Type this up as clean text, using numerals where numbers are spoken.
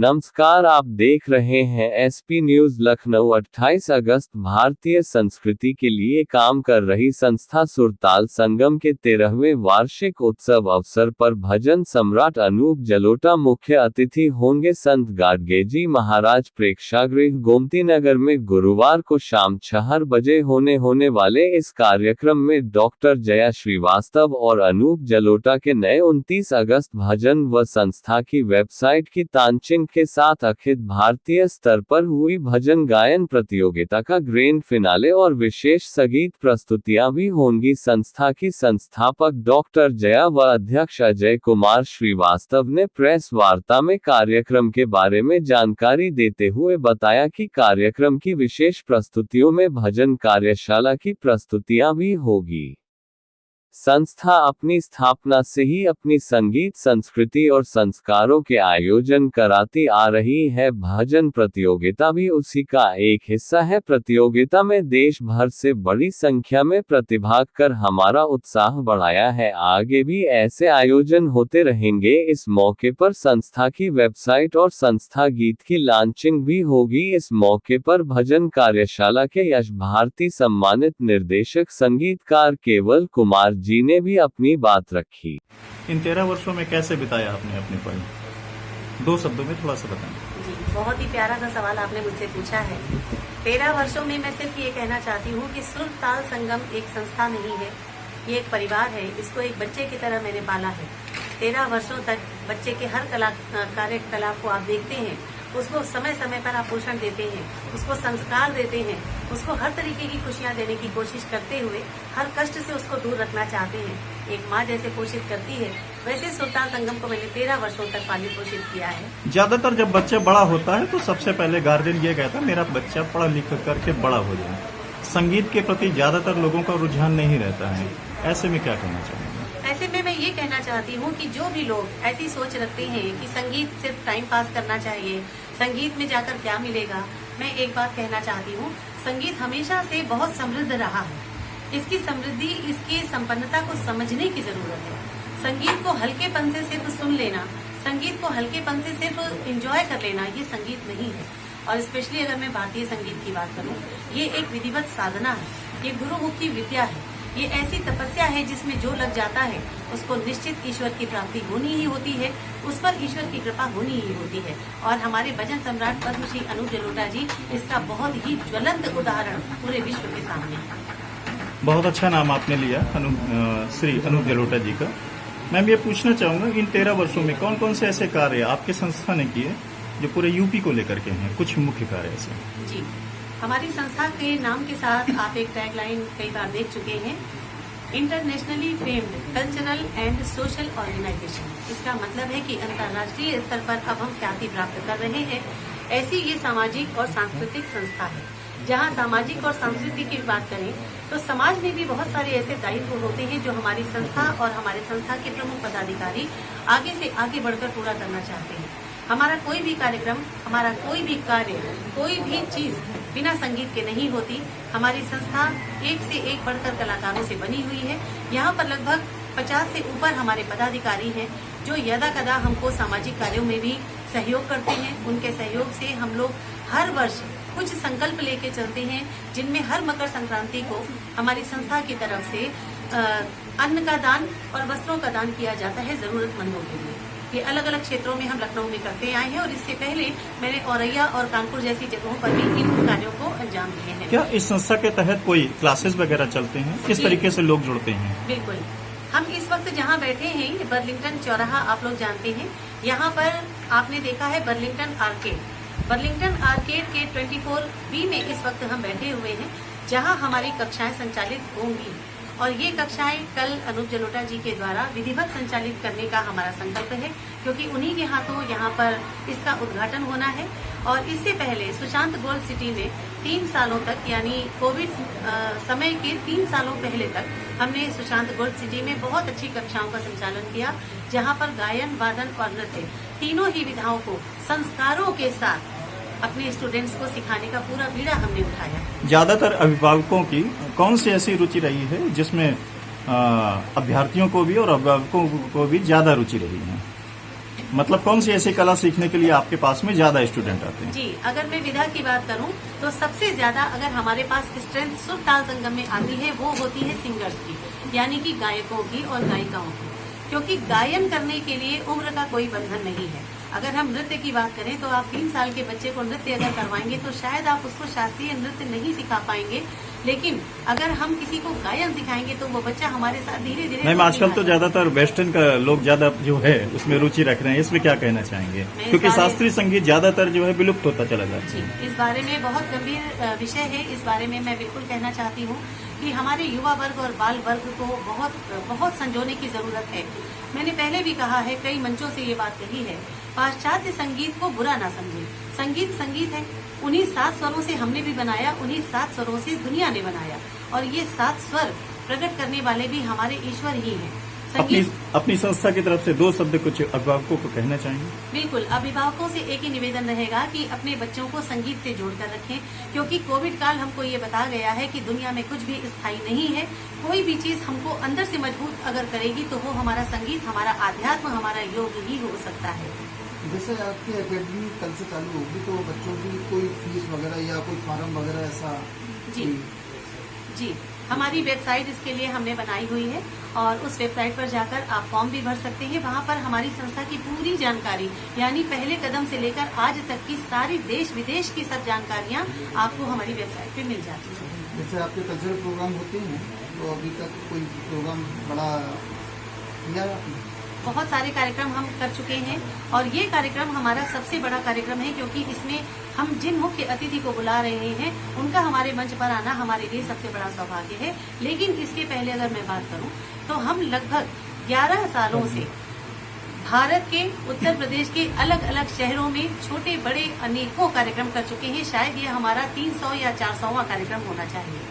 नमस्कार, आप देख रहे हैं एसपी न्यूज लखनऊ। 28 अगस्त भारतीय संस्कृति के लिए काम कर रही संस्था सुरताल संगम के 13वें वार्षिक उत्सव अवसर पर भजन सम्राट अनूप जलोटा मुख्य अतिथि होंगे। संत गाडगेजी महाराज प्रेक्षागृह गोमती नगर में गुरुवार को शाम 6 बजे होने वाले इस कार्यक्रम में डॉक्टर जया श्रीवास्तव और अनूप जलोटा के नए 29 अगस्त भजन व संस्था की वेबसाइट की लॉन्चिंग के साथ अखिल भारतीय स्तर पर हुई भजन गायन प्रतियोगिता का ग्रैंड फिनाले और विशेष संगीत प्रस्तुतियां भी होंगी। संस्था की संस्थापक डॉक्टर जया व अध्यक्ष अजय कुमार श्रीवास्तव ने प्रेस वार्ता में कार्यक्रम के बारे में जानकारी देते हुए बताया कि कार्यक्रम की विशेष प्रस्तुतियों में भजन कार्यशाला की प्रस्तुतियां भी होगी। संस्था अपनी स्थापना से ही अपनी संगीत संस्कृति और संस्कारों के आयोजन कराती आ रही है। भजन प्रतियोगिता भी उसी का एक हिस्सा है। प्रतियोगिता में देश भर से बड़ी संख्या में प्रतिभाग कर हमारा उत्साह बढ़ाया है। आगे भी ऐसे आयोजन होते रहेंगे। इस मौके पर संस्था की वेबसाइट और संस्था गीत की लॉन्चिंग भी होगी। इस मौके पर भजन कार्यशाला के यश भारती सम्मानित निर्देशक संगीतकार केवल कुमार जी ने भी अपनी बात रखी। इन 13 वर्षों में कैसे बिताया आपने अपनी पढ़ाई? 2 शब्दों में थोड़ा सा बताएं। जी, बहुत ही प्यारा सा सवाल आपने मुझसे पूछा है। 13 वर्षों में मैं सिर्फ ये कहना चाहती हूँ कि सुरताल संगम एक संस्था नहीं है, ये एक परिवार है। इसको एक बच्चे की तरह मैंने पाला है। 13 वर्षों तक बच्चे के हर कार्यकलाप को आप देखते हैं, उसको समय समय पर आप पोषण देते हैं, उसको संस्कार देते हैं, उसको हर तरीके की खुशियां देने की कोशिश करते हुए हर कष्ट से उसको दूर रखना चाहते हैं। एक माँ जैसे पोषित करती है, वैसे सुरताल संगम को मैंने 13 वर्षों तक पाली पोषित किया है। ज्यादातर जब बच्चा बड़ा होता है तो सबसे पहले गार्जियन ये कहता है मेरा बच्चा पढ़ा लिख करके बड़ा हो जाए। संगीत के प्रति ज्यादातर लोगों का रुझान नहीं रहता है, ऐसे में क्या कहना चाहेंगे? ऐसे में मैं ये कहना चाहती हूँ कि जो भी लोग ऐसी सोच रखते हैं कि संगीत सिर्फ टाइम पास करना चाहिए, संगीत में जाकर क्या मिलेगा, मैं एक बात कहना चाहती हूँ, संगीत हमेशा से बहुत समृद्ध रहा है। इसकी समृद्धि, इसकी संपन्नता को समझने की जरूरत है। संगीत को हल्केपन से सिर्फ सुन लेना, संगीत को हल्केपन से सिर्फ एंजॉय कर लेना, ये संगीत नहीं है। और स्पेशली अगर मैं भारतीय संगीत की बात करूँ, ये एक विधिवत साधना है, ये गुरुमुखी विद्या है, ये ऐसी तपस्या है जिसमें जो लग जाता है उसको निश्चित ईश्वर की प्राप्ति होनी ही होती है, उस पर ईश्वर की कृपा होनी ही होती है। और हमारे भजन सम्राट पद्मश्री अनूप जलोटा जी इसका बहुत ही ज्वलंत उदाहरण पूरे विश्व के सामने है। बहुत अच्छा नाम आपने लिया श्री अनूप जलोटा जी का। मैं ये पूछना चाहूंगा, इन 13 वर्षों में कौन कौन से ऐसे कार्य आपके संस्था ने किए जो पूरे यूपी को लेकर के हैं? कुछ मुख्य कार्य ऐसे। जी, हमारी संस्था के नाम के साथ आप एक टैगलाइन कई बार देख चुके हैं, internationally famed cultural and social organisation. इसका मतलब है कि अंतर्राष्ट्रीय स्तर पर अब हम ख्याति प्राप्त कर रहे हैं। ऐसी ये सामाजिक और सांस्कृतिक संस्था है। जहाँ सामाजिक और संस्कृति की बात करें तो समाज में भी बहुत सारे ऐसे दायित्व होते हैं जो हमारी संस्था और हमारे संस्था के प्रमुख पदाधिकारी आगे से आगे बढ़कर पूरा करना चाहते हैं। हमारा कोई भी कार्यक्रम, हमारा कोई भी कार्य, कोई भी चीज बिना संगीत के नहीं होती। हमारी संस्था एक से एक बढ़कर कलाकारों से बनी हुई है। यहाँ पर लगभग 50 से ऊपर हमारे पदाधिकारी हैं जो यदा कदा हमको सामाजिक कार्यों में भी सहयोग करते हैं। उनके सहयोग से हम लोग हर वर्ष कुछ संकल्प लेके चलते हैं, जिनमें हर मकर संक्रांति को हमारी संस्था की तरफ से अन्न का दान और वस्त्रों का दान किया जाता है जरूरतमंदों के लिए। ये अलग अलग क्षेत्रों में हम लखनऊ में करते आए हैं और इससे पहले मैंने औरैया और कानपुर जैसी जगहों पर भी इन कार्यों को अंजाम दिए हैं। क्या इस संस्था के तहत कोई क्लासेस वगैरह चलते हैं? किस तरीके से लोग जुड़ते हैं? बिल्कुल, हम इस वक्त जहाँ बैठे हैं, बर्लिंगटन चौराहा आप लोग जानते हैं, यहाँ पर आपने देखा है बर्लिंगटन आर्केड। बर्लिंगटन आर्केड के 24B में इस वक्त हम बैठे हुए हैं, जहाँ हमारी कक्षाएं संचालित होंगी। और ये कक्षाएं कल अनूप जलोटा जी के द्वारा विधिवत संचालित करने का हमारा संकल्प है, क्योंकि उन्हीं के हाथों यहाँ पर इसका उद्घाटन होना है। और इससे पहले सुशांत गोल्ड सिटी में 3 सालों तक, यानी कोविड समय के 3 सालों पहले तक हमने सुशांत गोल्ड सिटी में बहुत अच्छी कक्षाओं का संचालन किया, जहाँ पर गायन, वादन और नृत्य तीनों ही विधाओं को संस्कारों के साथ अपने स्टूडेंट्स को सिखाने का पूरा बीड़ा हमने उठाया। ज्यादातर अभिभावकों की कौन सी ऐसी रुचि रही है जिसमें अभ्यर्थियों को भी और अभिभावकों को भी ज्यादा रुचि रही है? मतलब कौन सी ऐसी कला सीखने के लिए आपके पास में ज्यादा स्टूडेंट आते हैं? जी, अगर मैं विधा की बात करूं तो सबसे ज्यादा अगर हमारे पास स्ट्रेंथ सुर ताल संगम में आती है वो होती है सिंगर्स की, यानी कि गायकों की और गायिकाओं की, क्योंकि गायन करने के लिए उम्र का कोई बंधन नहीं है। अगर हम नृत्य की बात करें तो आप 3 साल के बच्चे को नृत्य अगर करवाएंगे तो शायद आप उसको शास्त्रीय नृत्य नहीं सिखा पाएंगे, लेकिन अगर हम किसी को गायन सिखाएंगे तो वो बच्चा हमारे साथ धीरे धीरे। मैम आजकल तो ज्यादातर वेस्टर्न का लोग ज्यादा जो है उसमें रुचि रख रहे हैं, इसमें क्या कहना चाहेंगे? क्योंकि शास्त्रीय संगीत ज्यादातर जो है विलुप्त होता चला जा रहा है। जी, इस बारे में बहुत गंभीर विषय है। इस बारे में मैं बिल्कुल कहना चाहती हूँ कि हमारे युवा वर्ग और बाल वर्ग को बहुत संजोने की जरूरत है। मैंने पहले भी कहा है, कई मंचों से ये बात कही है, पाश्चात्य संगीत को बुरा ना समझे। संगीत संगीत है, उन्हीं 7 स्वरों से हमने भी बनाया, उन्हीं 7 स्वरों से दुनिया ने बनाया, और ये 7 स्वर प्रकट करने वाले भी हमारे ईश्वर ही हैं। अपनी संस्था की तरफ से 2 शब्द कुछ अभिभावकों को कहना चाहेंगे? बिल्कुल, अभिभावकों से एक ही निवेदन रहेगा कि अपने बच्चों को संगीत से जोड़कर रखें, क्योंकि कोविड काल हमको ये बता गया है कि दुनिया में कुछ भी स्थायी नहीं है। कोई भी चीज हमको अंदर से मजबूत अगर करेगी तो वो हमारा संगीत, हमारा आध्यात्म, हमारा योग ही हो सकता है। जैसे आपकी एकेडमी कल से चालू होगी तो बच्चों की कोई फीस वगैरह या कोई फॉर्म वगैरह ऐसा? जी, हमारी वेबसाइट इसके लिए हमने बनाई हुई है और उस वेबसाइट पर जाकर आप फॉर्म भी भर सकते हैं। वहाँ पर हमारी संस्था की पूरी जानकारी, यानी पहले कदम से लेकर आज तक की सारी देश विदेश की सब जानकारियाँ आपको हमारी वेबसाइट पे मिल जाती है। जैसे आपके कल्चरल प्रोग्राम होते हैं तो अभी तक कोई प्रोग्राम बड़ा किया? बहुत सारे कार्यक्रम हम कर चुके हैं और ये कार्यक्रम हमारा सबसे बड़ा कार्यक्रम है, क्योंकि इसमें हम जिन मुख्य अतिथि को बुला रहे हैं उनका हमारे मंच पर आना हमारे लिए सबसे बड़ा सौभाग्य है। लेकिन इसके पहले अगर मैं बात करूं तो हम लगभग 11 सालों से भारत के उत्तर प्रदेश के अलग अलग शहरों में छोटे बड़े अनेकों कार्यक्रम कर चुके हैं। शायद ये हमारा 300 या 400वां कार्यक्रम होना चाहिए।